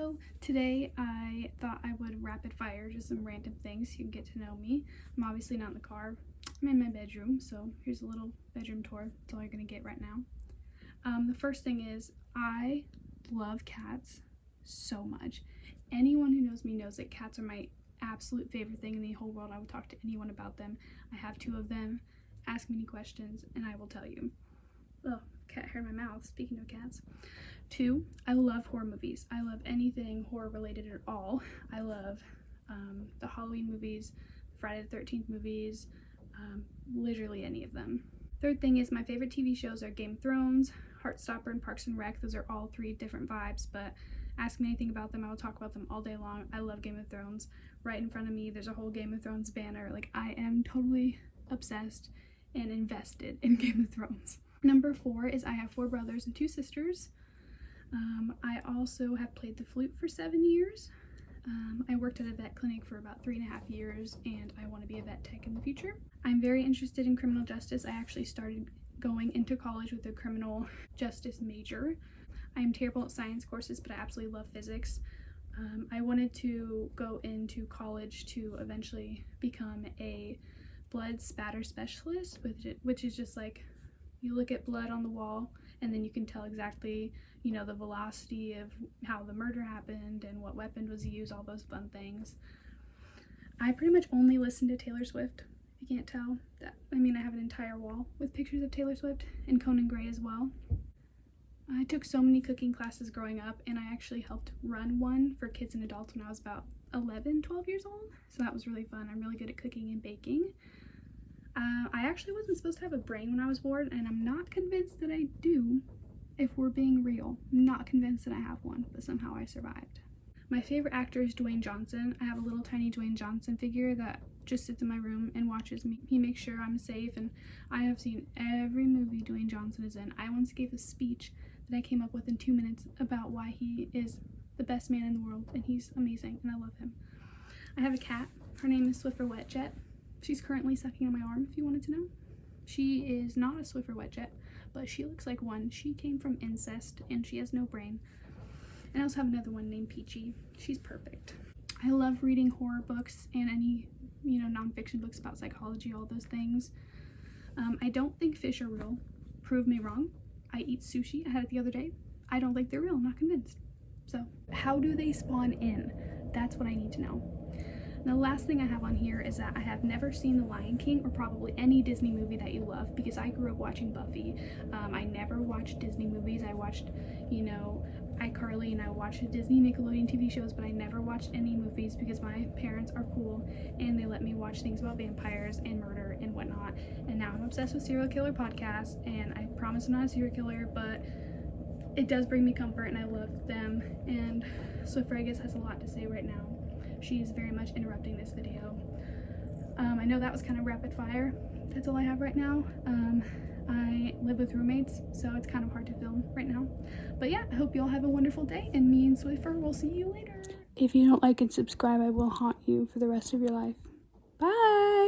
Hello! Today I thought I would rapid fire just some random things so you can get to know me. I'm obviously not in the car. I'm in my bedroom, so here's a little bedroom tour. That's all you're gonna get right now. The first thing is I love cats so much. Anyone who knows me knows that cats are my absolute favorite thing in the whole world. I would talk to anyone about them. I have 2 of them. Ask me any questions and I will tell you. Oh, cat hair in my mouth, speaking of cats. 2, I love horror movies. I love anything horror related at all. I love the Halloween movies, Friday the 13th movies, literally any of them. Third thing is my favorite TV shows are Game of Thrones, Heartstopper, and Parks and Rec. Those are all 3 different vibes, but ask me anything about them, I will talk about them all day long. I love Game of Thrones. Right in front of me, there's a whole Game of Thrones banner. Like, I am totally obsessed and invested in Game of Thrones. Number 4 is I have 4 brothers and 2 sisters. I also have played the flute for 7 years. I worked at a vet clinic for about 3.5 years, and I want to be a vet tech in the future. I'm very interested in criminal justice. I actually started going into college with a criminal justice major. I am terrible at science courses, but I absolutely love physics. I wanted to go into college to eventually become a blood spatter specialist, which is just like you look at blood on the wall and then you can tell exactly, you know, the velocity of how the murder happened and what weapon was used, all those fun things. I pretty much only listen to Taylor Swift, if you can't tell. I mean, I have an entire wall with pictures of Taylor Swift and Conan Gray as well. I took so many cooking classes growing up, and I actually helped run one for kids and adults when I was about 11, 12 years old. So that was really fun. I'm really good at cooking and baking. I actually wasn't supposed to have a brain when I was born, and I'm not convinced that I do, if we're being real. I'm not convinced that I have one, but somehow I survived. My favorite actor is Dwayne Johnson. I have a little tiny Dwayne Johnson figure that just sits in my room and watches me. He makes sure I'm safe, and I have seen every movie Dwayne Johnson is in. I once gave a speech that I came up with in 2 minutes about why he is the best man in the world, and he's amazing, and I love him. I have a cat. Her name is Swiffer Wetjet. She's currently sucking on my arm, if you wanted to know. She is not a Swiffer Wetjet, but she looks like one. She came from incest, and she has no brain. And I also have another one named Peachy. She's perfect. I love reading horror books and any, you know, nonfiction books about psychology, all those things. I don't think fish are real. Prove me wrong. I eat sushi. I had it the other day. I don't think they're real. I'm not convinced. So, how do they spawn in? That's what I need to know. And the last thing I have on here is that I have never seen The Lion King or probably any Disney movie that you love, because I grew up watching Buffy. I never watched Disney movies. I watched, you know, iCarly, and I watched Disney Nickelodeon TV shows, but I never watched any movies because my parents are cool and they let me watch things about vampires and murder and whatnot. And now I'm obsessed with serial killer podcasts, and I promise I'm not a serial killer, but it does bring me comfort and I love them. And Swiffer, I guess, has a lot to say right now. She's very much interrupting this video. I know that was kind of rapid fire. That's all I have right now. I live with roommates, so it's kind of hard to film right now. But yeah, I hope you all have a wonderful day, and me and Swiffer will see you later. If you don't like and subscribe, I will haunt you for the rest of your life. Bye!